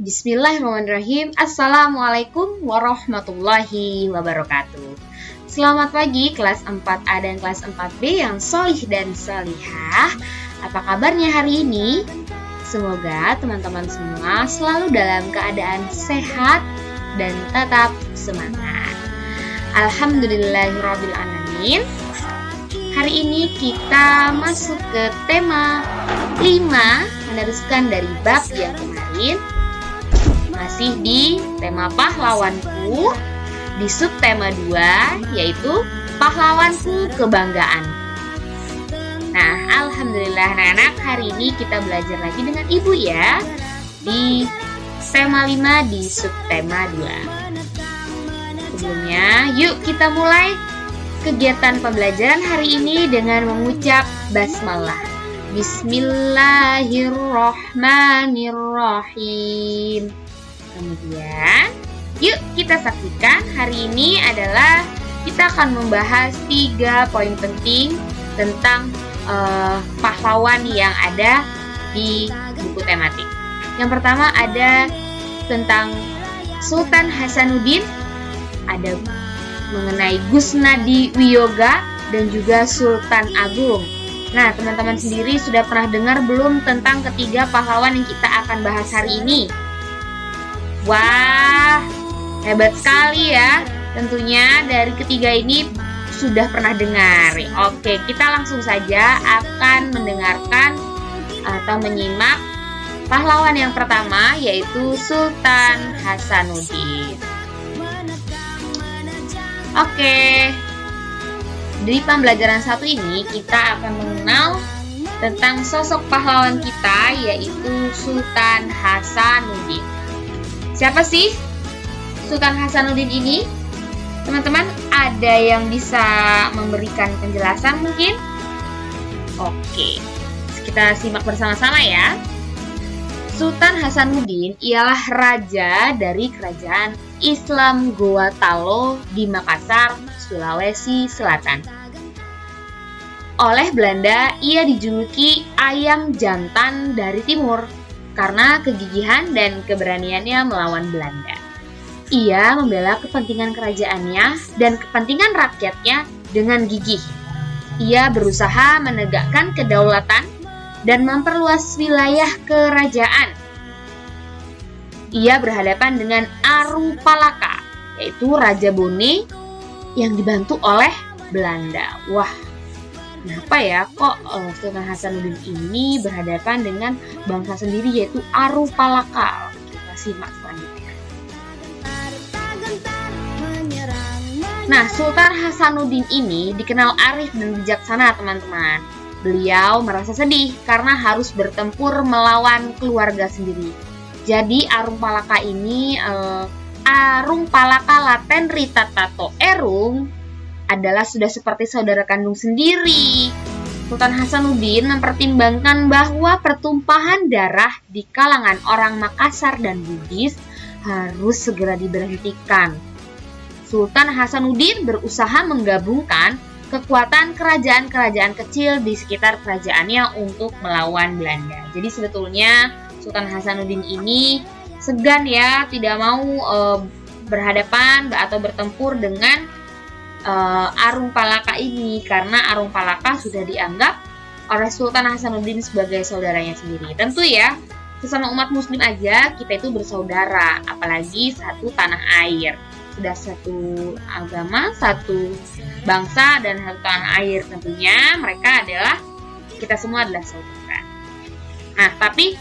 Bismillahirrahmanirrahim. Assalamualaikum warahmatullahi wabarakatuh. Selamat pagi kelas 4A dan kelas 4B yang solih dan solihah. Apa kabarnya hari ini? Semoga teman-teman semua selalu dalam keadaan sehat dan tetap semangat. Alhamdulillahirrabbilalamin. Hari ini kita masuk ke tema 5, meneruskan dari bab yang kemarin. Masih di tema pahlawanku, di subtema 2, yaitu pahlawanku kebanggaan. Nah, alhamdulillah anak-anak, hari ini kita belajar lagi dengan ibu ya, di tema 5 di subtema 2. Sebelumnya, yuk kita mulai kegiatan pembelajaran hari ini dengan mengucap basmalah. Bismillahirrahmanirrahim. Kemudian, yuk kita saksikan. Hari ini adalah kita akan membahas 3 poin penting tentang pahlawan yang ada di buku tematik. Yang pertama ada tentang Sultan Hasanuddin, ada mengenai Gusnadi Wiyoga, dan juga Sultan Agung. Nah, teman-teman sendiri sudah pernah dengar belum tentang ketiga pahlawan yang kita akan bahas hari ini? Wah, hebat sekali ya. Tentunya dari ketiga ini sudah pernah dengar. Oke, kita langsung saja akan mendengarkan atau menyimak pahlawan yang pertama, yaitu Sultan Hasanuddin. Oke, di pembelajaran 1 ini kita akan mengenal tentang sosok pahlawan kita, yaitu Sultan Hasanuddin. Siapa sih Sultan Hasanuddin ini? Teman-teman, ada yang bisa memberikan penjelasan mungkin? Oke, kita simak bersama-sama ya. Sultan Hasanuddin ialah raja dari kerajaan Islam Goa Talo di Makassar, Sulawesi Selatan. Oleh Belanda, ia dijuluki ayam jantan dari timur karena kegigihan dan keberaniannya melawan Belanda. Ia membela kepentingan kerajaannya dan kepentingan rakyatnya dengan gigih. Ia berusaha menegakkan kedaulatan dan memperluas wilayah kerajaan. Ia berhadapan dengan Arupalaka, yaitu Raja Bone yang dibantu oleh Belanda. Wah, kenapa ya kok Sultan Hasanuddin ini berhadapan dengan bangsa sendiri, yaitu Arupalaka? Kita simak selanjutnya. Nah, Sultan Hasanuddin ini dikenal arif dan bijaksana, teman-teman. Beliau merasa sedih karena harus bertempur melawan keluarga sendiri. Jadi Arupalaka ini, Arupalaka Laten Rita Tato Erung, adalah sudah seperti saudara kandung sendiri. Sultan Hasanuddin mempertimbangkan bahwa pertumpahan darah di kalangan orang Makassar dan Bugis harus segera diberhentikan. Sultan Hasanuddin berusaha menggabungkan kekuatan kerajaan-kerajaan kecil di sekitar kerajaannya untuk melawan Belanda. Jadi sebetulnya Sultan Hasanuddin ini segan ya, tidak mau berhadapan atau bertempur dengan Arupalaka ini, karena Arupalaka sudah dianggap oleh Sultan Hasanuddin sebagai saudaranya sendiri. Tentu ya, sesama umat muslim aja kita itu bersaudara, apalagi satu tanah air. Sudah satu agama, satu bangsa, dan satu tanah air. Tentunya mereka adalah, kita semua adalah saudara. Nah, tapi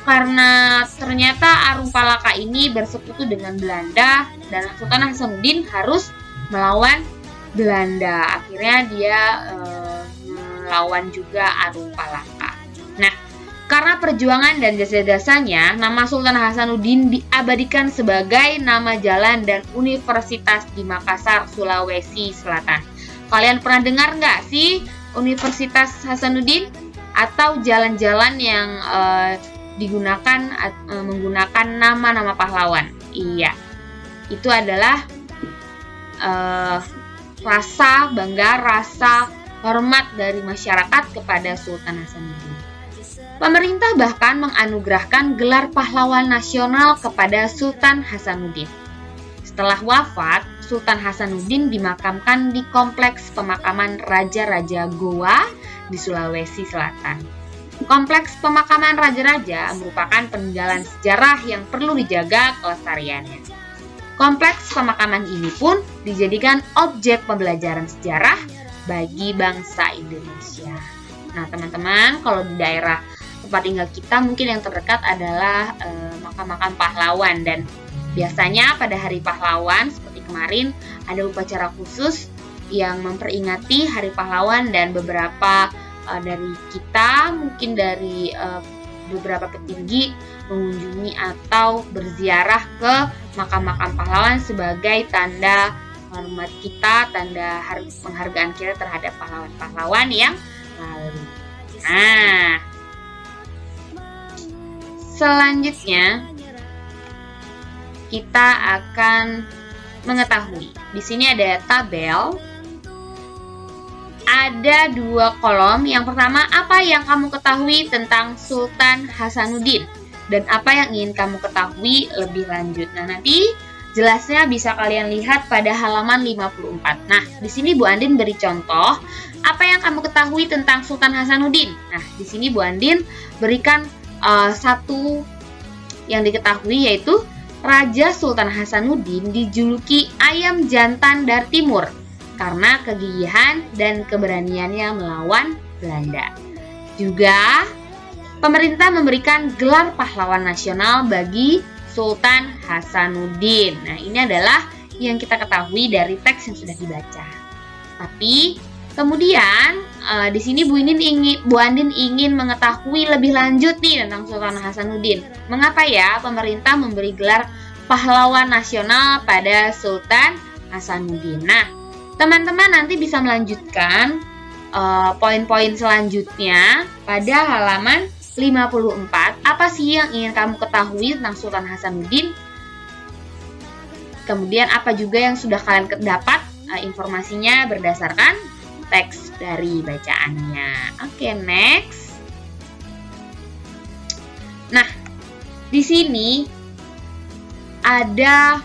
karena ternyata Arupalaka ini bersekutu dengan Belanda dan Sultan Hasanuddin harus melawan Belanda. Akhirnya dia melawan juga Arupalaka. Nah, karena perjuangan dan jasa-jasanya, nama Sultan Hasanuddin diabadikan sebagai nama jalan dan universitas di Makassar, Sulawesi Selatan. Kalian pernah dengar nggak sih Universitas Hasanuddin atau jalan-jalan yang digunakan menggunakan nama-nama pahlawan? Iya, itu adalah rasa bangga, rasa hormat dari masyarakat kepada Sultan Hasanuddin. Pemerintah bahkan menganugerahkan gelar pahlawan nasional kepada Sultan Hasanuddin. Setelah wafat, Sultan Hasanuddin dimakamkan di kompleks pemakaman Raja-Raja Goa di Sulawesi Selatan. Kompleks pemakaman raja-raja merupakan peninggalan sejarah yang perlu dijaga kelestariannya. Kompleks pemakaman ini pun dijadikan objek pembelajaran sejarah bagi bangsa Indonesia. Nah, teman-teman, kalau di daerah tempat tinggal kita mungkin yang terdekat adalah makam-makam pahlawan, dan biasanya pada hari pahlawan seperti kemarin ada upacara khusus yang memperingati hari pahlawan, dan beberapa dari kita, mungkin dari beberapa petinggi mengunjungi atau berziarah ke makam-makam pahlawan sebagai tanda hormat kita, tanda penghargaan kita terhadap pahlawan-pahlawan yang lalu. Nah, selanjutnya kita akan mengetahui. Di sini ada tabel. Ada 2 kolom. Yang pertama, apa yang kamu ketahui tentang Sultan Hasanuddin dan apa yang ingin kamu ketahui lebih lanjut. Nah, nanti jelasnya bisa kalian lihat pada halaman 54. Nah, di sini Bu Andin beri contoh apa yang kamu ketahui tentang Sultan Hasanuddin. Nah, di sini Bu Andin berikan satu yang diketahui, yaitu Raja Sultan Hasanuddin dijuluki ayam jantan dari timur karena kegigihan dan keberaniannya melawan Belanda. Juga, pemerintah memberikan gelar pahlawan nasional bagi Sultan Hasanuddin. Nah, ini adalah yang kita ketahui dari teks yang sudah dibaca. Tapi, kemudian di sini Bu Andin ingin mengetahui lebih lanjut nih tentang Sultan Hasanuddin. Mengapa ya pemerintah memberi gelar pahlawan nasional pada Sultan Hasanuddin? Nah, teman-teman nanti bisa melanjutkan poin-poin selanjutnya pada halaman 54. Apa sih yang ingin kamu ketahui tentang Sultan Hasanuddin? Kemudian apa juga yang sudah kalian dapat informasinya berdasarkan teks dari bacaannya. Oke, next. Nah, di sini ada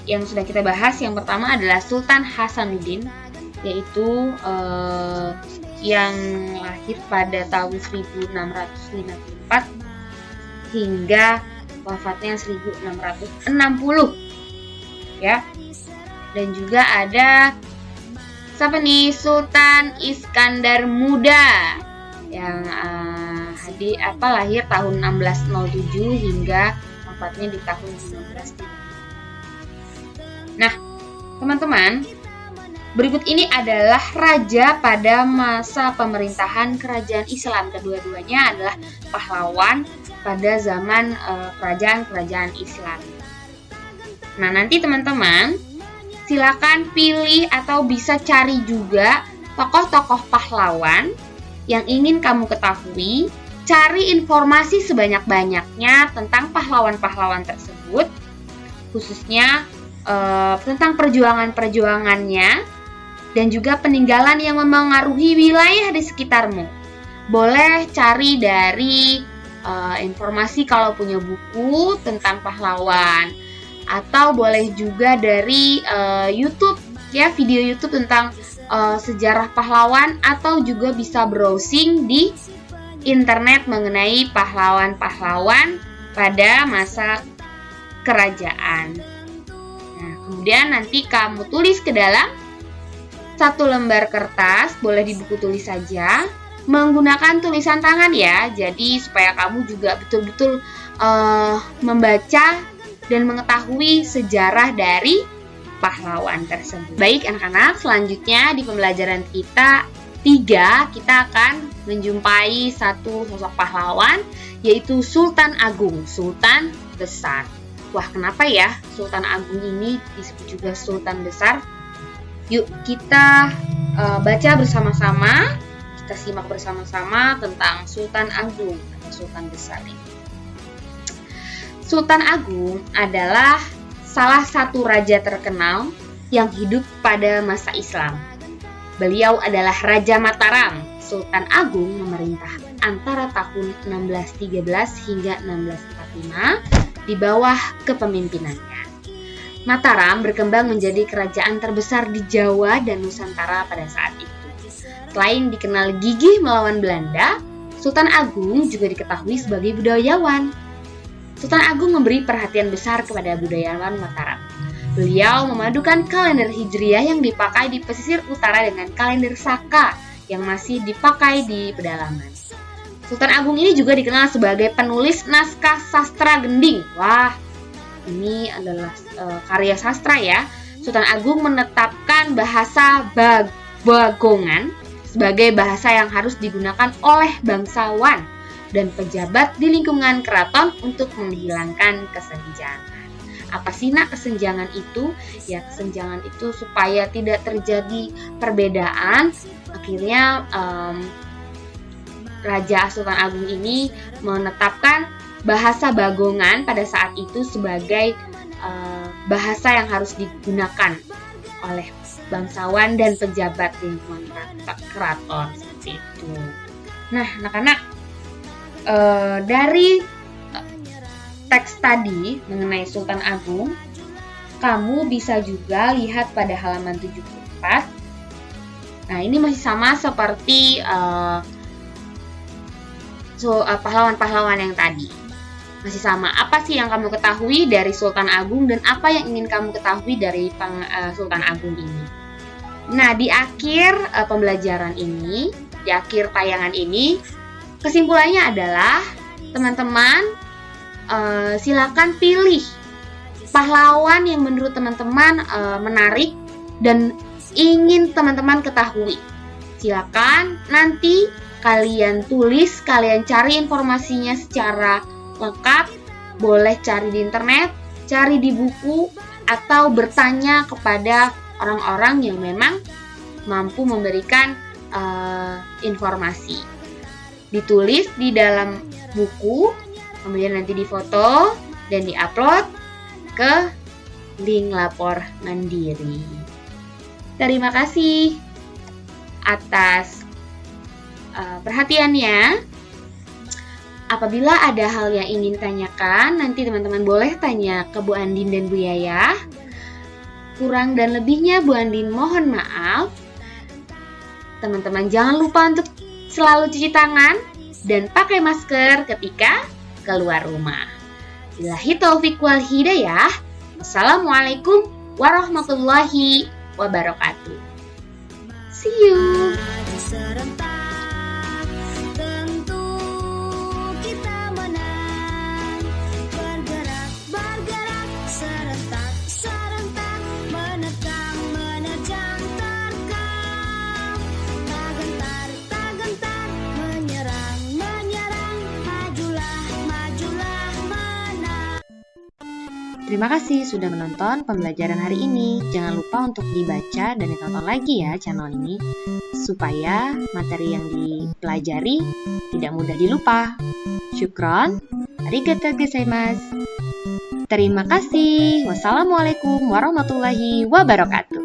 yang sudah kita bahas. Yang pertama adalah Sultan Hasanuddin, yaitu yang lahir pada tahun 1654 hingga wafatnya 1660 ya. Dan juga ada siapa nih? Sultan Iskandar Muda yang lahir tahun 1607 hingga wafatnya di tahun 1930. Nah, teman-teman, berikut ini adalah raja pada masa pemerintahan kerajaan Islam. Kedua-duanya adalah pahlawan pada zaman kerajaan-kerajaan Islam. Nah, nanti teman-teman silakan pilih atau bisa cari juga tokoh-tokoh pahlawan yang ingin kamu ketahui. Cari informasi sebanyak-banyaknya tentang pahlawan-pahlawan tersebut, khususnya tentang perjuangan-perjuangannya dan juga peninggalan yang memengaruhi wilayah di sekitarmu. Boleh cari dari informasi kalau punya buku tentang pahlawan, atau boleh juga dari YouTube ya, video YouTube tentang sejarah pahlawan, atau juga bisa browsing di internet mengenai pahlawan-pahlawan pada masa kerajaan. Nah, kemudian nanti kamu tulis ke dalam satu lembar kertas, boleh di buku tulis saja, menggunakan tulisan tangan ya. Jadi supaya kamu juga betul-betul membaca dan mengetahui sejarah dari pahlawan tersebut. Baik anak-anak, selanjutnya di pembelajaran kita 3, kita akan menjumpai satu sosok pahlawan, yaitu Sultan Agung, Sultan Besar. Wah, kenapa ya Sultan Agung ini disebut juga Sultan Besar? Yuk kita baca bersama-sama, kita simak bersama-sama tentang Sultan Agung atau Sultan Besar ini. Sultan Agung adalah salah satu raja terkenal yang hidup pada masa Islam. Beliau adalah Raja Mataram, Sultan Agung memerintah antara tahun 1613 hingga 1645 di bawah kepemimpinannya. Mataram berkembang menjadi kerajaan terbesar di Jawa dan Nusantara pada saat itu. Selain dikenal gigih melawan Belanda, Sultan Agung juga diketahui sebagai budayawan. Sultan Agung memberi perhatian besar kepada budayawan Mataram. Beliau memadukan kalender Hijriah yang dipakai di pesisir utara dengan kalender Saka yang masih dipakai di pedalaman. Sultan Agung ini juga dikenal sebagai penulis naskah sastra gending. Wah, ini adalah karya sastra ya. Sultan Agung menetapkan bahasa Bagongan sebagai bahasa yang harus digunakan oleh bangsawan dan pejabat di lingkungan keraton untuk menghilangkan kesenjangan. Apa sih nak kesenjangan itu? Ya, kesenjangan itu supaya tidak terjadi perbedaan. Akhirnya Raja Sultan Agung ini menetapkan bahasa Bagongan pada saat itu sebagai bahasa yang harus digunakan oleh bangsawan dan pejabat di lingkungan keraton seperti itu. Nah, anak-anak, dari teks tadi mengenai Sultan Agung, kamu bisa juga lihat pada halaman 74. Nah, ini masih sama seperti pahlawan-pahlawan yang tadi. Masih sama, apa sih yang kamu ketahui dari Sultan Agung dan apa yang ingin kamu ketahui dari Sultan Agung ini? Nah, di akhir pembelajaran ini, di akhir tayangan ini, kesimpulannya adalah teman-teman silakan pilih pahlawan yang menurut teman-teman menarik dan ingin teman-teman ketahui. Silakan nanti kalian tulis, kalian cari informasinya secara lengkap. Boleh cari di internet, cari di buku, atau bertanya kepada orang-orang yang memang mampu memberikan informasi. Ditulis di dalam buku, kemudian nanti difoto dan diupload ke link lapor mandiri. Terima kasih atas perhatiannya. Apabila ada hal yang ingin tanyakan, nanti teman-teman boleh tanya ke Bu Andin dan Bu Yaya. Kurang dan lebihnya Bu Andin mohon maaf. Teman-teman jangan lupa untuk selalu cuci tangan dan pakai masker ketika keluar rumah. Billahi taufiq wal hidayah. Wassalamualaikum warahmatullahi wabarakatuh. See you. Terima kasih sudah menonton pembelajaran hari ini. Jangan lupa untuk dibaca dan ditonton lagi ya channel ini, supaya materi yang dipelajari tidak mudah dilupa. Syukron, arigatou gozaimasu. Terima kasih. Wassalamualaikum warahmatullahi wabarakatuh.